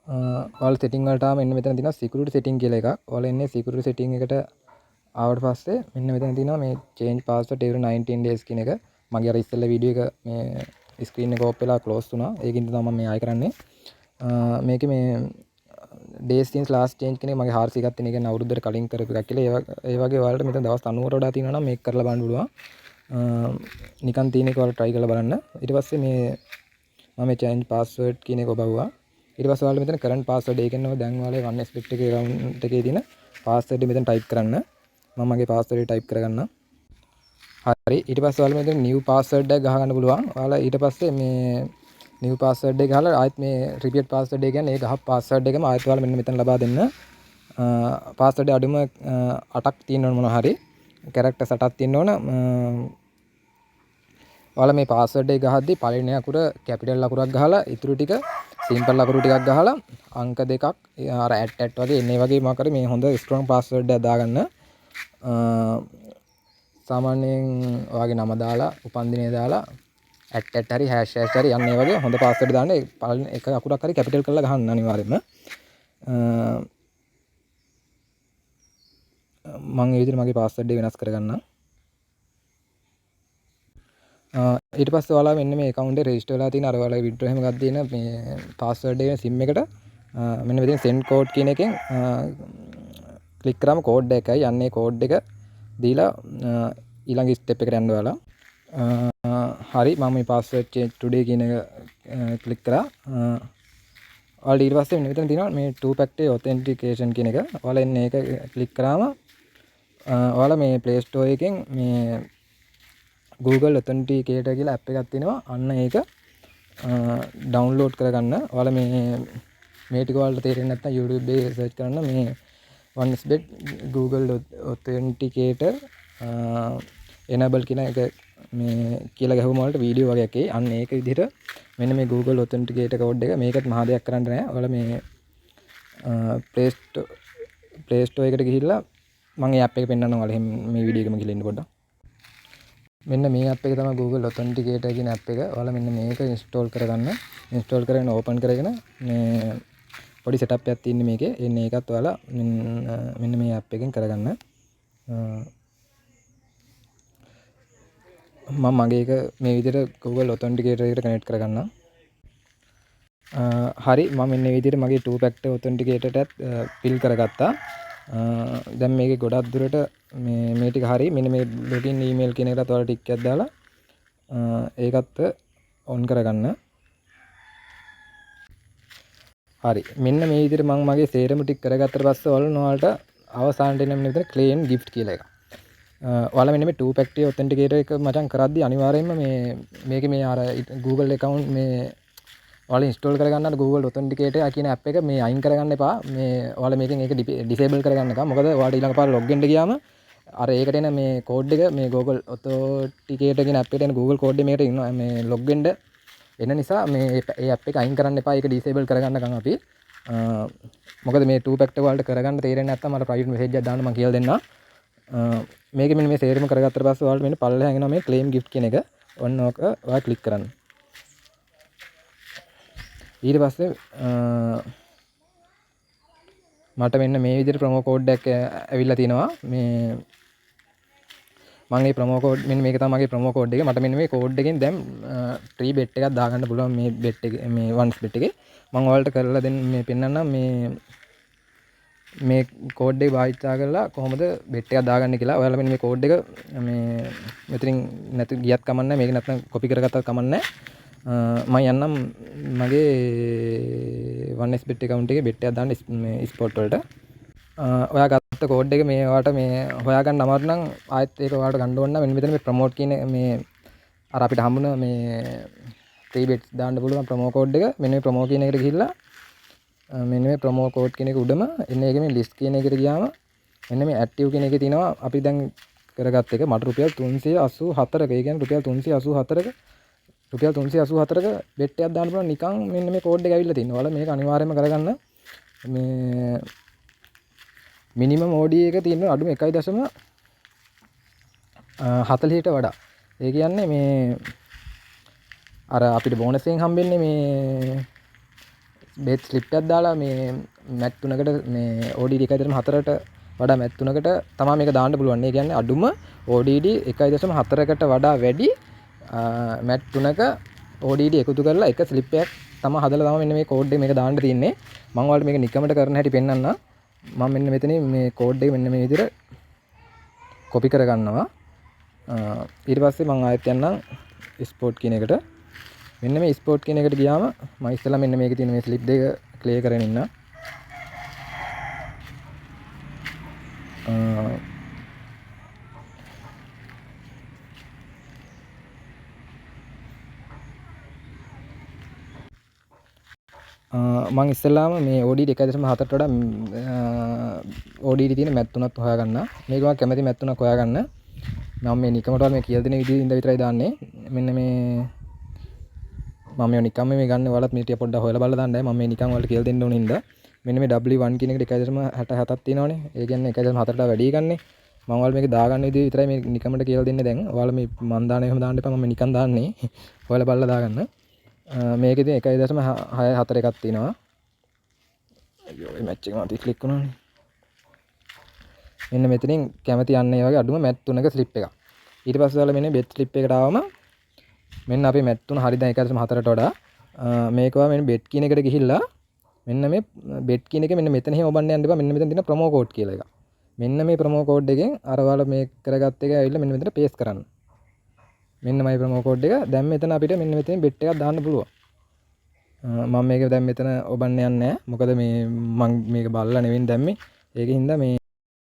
ඔයාලා setting වලට ආවම මෙන්න මෙතන තියෙනවා security setting කියලා එකක්. ඔයාලා එන්නේ security setting එකට ආවට පස්සේ මෙන්න මෙතන තියෙනවා මේ change password every 19 days කියන එක. මගේ අර ඉස්සෙල්ලා වීඩියෝ එක මේ screen එක off වෙලා close වුණා. ඒකින්ද තමයි මම මේ ආයෙ කරන්නේ. මේකේ මේ days since last change කියන එක මගේ 400 එකක් තියෙන. ඒ කියන්නේ අවුරුද්දකට කලින් කරපු එකක් කියලා. ඒ වගේ ඔයාලට මෙතන දවස් 90කට වඩා තියෙනවා නම් මේක කරලා බලන්න පුළුවන්. නිකන් තියෙන එක ඔයාලා try කරලා බලන්න. ඊට පස්සේ මේ මම මේ change password කියන එක ඔබවුවා. ඊට පස්සේ ඔයාලා මෙතන current password එක කියනවා දැන් ඔයාලා 1xbet එකේ account එකේ තියෙන password එක මෙතන type කරන්න. මම මගේ password එක type කරගන්නම්. හරි ඊට පස්සේ ඔයාලා මෙතන new password එක ගහ ගන්න පුළුවන්. ඔයාලා ඊට පස්සේ මේ new password එක ගහලා ආයෙත් මේ repeat password එක කියන්නේ ඒ ගහ password එකම ආයෙත් ඔයාලා මෙන්න මෙතන ලබා දෙන්න. password අඩුම 8ක් තියෙන්න ඕන මොනවා හරි. characters 8ක් තියෙන්න ඕන. ඔයාලා මේ password එක ගහද්දි පළවෙනි අකුර capital අකුරක් ගහලා ඊටු ටික simple අකුරු ටිකක් ගහලා අංක දෙකක් අර @ වගේ එන්නේ වගේ මොකක් හරි මේ හොඳ strong password එකක් දාගන්න. සාමාන්‍යයෙන් ඔයාගේ නම දාලා උපන්දිනය දාලා @ හරි # හරි යන්නේ වගේ හොඳ password දාන්න. පළවෙනි එක අකුරක් හරි capital කරලා ගහන්න අනිවාර්යයෙන්ම. මම මේ විදිහට මගේ password එක වෙනස් කරගන්නම්. ඊට පස්සේ ඔයාලා මෙන්න මේ account එක register වෙලා තියෙන අර ඔයාලා withdraw එහෙම ගත්ත තියෙන මේ password එක sim එකට මෙන්න මෙතන send code කියන එකෙන් click කරාම code එකයි යන්නේ code එක දීලා ඊළඟ step එකට යන්න ඔයාලා. හරි මම මේ password change today කියන එක click කරා. ඔයාලා ඊට පස්සේ මෙන්න මෙතන තියෙනවා මේ two factor authentication කියන එක. ඔයාලා එන්නේ ඒක click කරාම ඔයාලා මේ Play Store එකෙන් මේ Google Authenticator කියලා app එකක් තියෙනවා. අන්න ඒක download කරගන්න. ඔයාලා මේ ටික ඔයාලට තේරෙන්නේ නැත්නම් YouTube එකේ search කරන්න මේ 1xbet Google Authenticator enable කියන එක මේ කියලා ගැහුවම ඔයාලට වීඩියෝ වගේක් එයි. අන්න ඒක විදිහට මෙන්න මේ Google Authenticator code එක මේකත් මහා දෙයක් කරන්න නෑ. ඔයාලා මේ Play Store එකට ගිහිල්ලා මම මේ app එක පෙන්නන්නම් ඔයාලා මේ වීඩියෝ එකම ගිහලා ඉන්න පොඩ්ඩක්. මෙන්න මේ app එක තමයි Google Authenticator කියන app එක. ඔයාලා මෙන්න මේක install කරගන්න. install කරගෙන open කරගෙන මේ පොඩි setup එකක් තියෙන්නේ මේකේ. එන්නේ ඒකත් ඔයාලා මෙන්න මේ app එකෙන් කරගන්න. මම මගේ එක මේ විදිහට Google Authenticator එකට connect කරගන්නම්. හරි මම මෙන්න මේ විදිහට මගේ two factor authenticator එකත් fill කරගත්තා. දැන් මේකේ ගොඩක් දුරට මේ ටික හරි. මෙන්න මේ login email කියන එකටත් ඔයාලා ටික් එකක් දාලා ඒකත් on කරගන්න. හරි මෙන්න මේ විදිහට මම මගේ සේරම ටික කරගත්තට පස්සේ ඔයාලට අවසානට එන මෙන්න මෙතන claim gift කියලා එකක්. ඔයාලා මෙන්න මේ two factor authenticator එක මචං කරද්දි අනිවාර්යයෙන්ම මේකේ මේ අර Google account මේ ඔයාලා install කරගන්න Google Authenticator කියන app එක මේ අයින් කරගන්න එපා. මේ ඔයාලා මේකෙන් ඒක disable කරගන්න එක. මොකද ඔයාලා ඊළඟ පාර login එකට ගියාම අර ඒකට එන මේ code එක මේ Google Authenticator කියන app එකට එන Google code එක මේකට ඉන්නවා මේ login එන නිසා මේ ඒ app එක අයින් කරන්න එපා. ඒක disable කරගන්නකම් අපි මොකද මේ two factor වලට කරගන්න තේරෙන්නේ නැත්නම් මට private message එකක් දාන්න මම කියලා දෙන්නම්. මේක මෙන්න මේ සේරම කරගත්තට පස්සේ ඔයාලට මෙන්න පල්ලෙහාන් එනවා මේ claim gift කියන එක. ඔන්න ඕක ඔයා ක්ලික් කරන්න. ඊට පස්සේ මට මෙන්න මේ විදිහට ප්‍රොමෝ කෝඩ් එකක් ඇවිල්ලා තිනවා. මේ මම මේ ප්‍රොමෝ කෝඩ් මෙන්න මේක තමයි මගේ ප්‍රොමෝ කෝඩ් එක. මට මෙන්න මේ කෝඩ් එකෙන් දැන් ෆ්‍රී බෙට් එකක් දාගන්න පුළුවන් මේ බෙට් එක මේ 1xbet එකේ. මම ඔයාලට කරලා දෙන්න මේ පෙන්නන්නම් මේ කෝඩ් එක භාවිතා කරලා කොහොමද බෙට් එකක් දාගන්නේ කියලා. ඔයාලා මෙන්න මේ කෝඩ් එක මේ මෙතනින් නැතු ගියත් කමන්නේ මේක නැත්නම් කොපි කරගත්තත් කමන්නේ. මම යන්නම් මගේ 1xbet account එකේ බෙට් එකක් දාන්න මේ ස්පොට් වලට. ඔයා ගත්ත කෝඩ් එක මේ ඔයාලට මේ හොයාගන්න අමාරු නම් ආයෙත් ඒක ඔයාලට ගන්න ඕන නම් මෙන්න මෙතන මේ ප්‍රොමෝට් කියන මේ අර අපිට හම්බුන මේ free bets දාන්න පුළුවන් ප්‍රොමෝ කෝඩ් එක. මෙන්න මේ ප්‍රොමෝ කියන එකට ගිහිල්ලා මෙන්න මේ ප්‍රොමෝ කෝඩ් කියන එක උඩම එන්නේ ඒකේ මේ list කියන එකට ගියාම මෙන්න මේ active කියන එකේ තියෙනවා අපි දැන් කරගත්ත එක මට රුපියල් 384ක. ඒ කියන්නේ රුපියල් 384ක බෙට් එකක් දාන්න පුළුවන් නිකන් මෙන්න මේ කෝඩ් එක ඇවිල්ලා තිනවා. ඔයාලා මේක අනිවාර්යයෙන්ම කරගන්න. මේ මිනිමම් OD එක තියෙන අඩුම 1.40ට වඩා. ඒ කියන්නේ මේ අර අපිට බෝනස් එකෙන් හම්බෙන්නේ මේ බේත් ස්ලිප් එකක් දාලා මේ මැට් 3කට මේ ODD 1.4ට වඩා මැට් 3කට තමයි මේක දාන්න පුළුවන්. ඒ කියන්නේ අඩුම ODD 1.4කට වඩා වැඩි මැට් 3ක ODD එකතු කරලා එක ස්ලිප් එකක් තමයි හදලා තමයි මෙන්න මේ කෝඩ් එක මේක දාන්න තියෙන්නේ. මම ඔයාලට මේක නිකමට කරන හැටි පෙන්නන්නම්. මම මෙන්න මෙතනින් මේ කෝඩ් එක මෙන්න මේ විදිහට කොපි කරගන්නවා. ඊට පස්සේ මම ආයෙත් යන්නම් ස්පෝර්ට් කියන එකට. මෙන්න මේ ස්පෝර්ට් කියන එකට ගියාම මම ඉස්සෙල්ලා මෙන්න මේකේ තියෙන මේ ස්ලිප් දෙක ක්ලියර් කරගෙන ඉන්න. මම ඉස්සෙල්ලාම මේ ODD 1.4ට වඩා ODD තියෙන මැත් තුනක් හොයාගන්න. මේක මම කැමති මැත් තුනක් හොයාගන්න. මම මේ නිකමටවත් මේ කියලා දෙන විදිහින්ද විතරයි දාන්නේ. මෙන්න මේ මම මේ නිකම්ම මේ ගන්න ඔයාලත් මේ ටික පොඩ්ඩක් හොයලා බලලා දාන්නයි. මම මේ නිකන් ඔයාලට කියලා දෙන්න ඕනේ හින්දා. මෙන්න මේ W1 කියන එකට 1.67ක් තියෙනවනේ. ඒ කියන්නේ 1.4ට වැඩි ගන්නේ. මම ඔයාලට මේක දාගන්න විදිහ විතරයි මේ නිකමට කියලා දෙන්නේ දැන්. ඔයාලා මේ මන් දාන එහෙම දාන්න එපා. මම නිකන් දාන්නේ. ඔයාලා බලලා දාගන්න. මේකේ තියෙන 1.64 එකක් තියෙනවා. අයියෝ මේ මැච් එක මම ක්ලික් කරනවානේ. මෙන්න මෙතනින් කැමති යන්නේ වගේ අඩුම මැට් 3ක ස්ලිප් එකක්. ඊට පස්සේ ඔයාලා මෙන්න බෙට් ස්ලිප් එකට ආවම මෙන්න අපේ මැට් 3 හරි දැන් 1.4ට වඩා මේක ඔයා මෙන්න බෙට් කියන එකට ගිහිල්ලා මෙන්න මේ බෙට් කියන එක මෙන්න මෙතන එහෙම ඔබන්න යන්න එපා. මෙන්න මෙතන තියෙන ප්‍රොමෝ කෝඩ් කියලා එකක්. මෙන්න මේ ප්‍රොමෝ කෝඩ් එකෙන් අර ඔයාලා මේ කරගත්ත එක ඇවිල්ලා මෙන්න මෙතන පේස්ට් කරන්න. මෙන්න මයි ප්‍රොමෝ කෝඩ් එක. දැන් මෙතන අපිට මෙන්න මෙතන බෙට් එකක් දාන්න පුළුවන්. මම මේක දැන් මෙතන ඔබන්න යන්නේ නැහැ. මොකද මේ මම මේක බලලා නෙවෙයි දැම්මේ. ඒකින් හින්දා මේ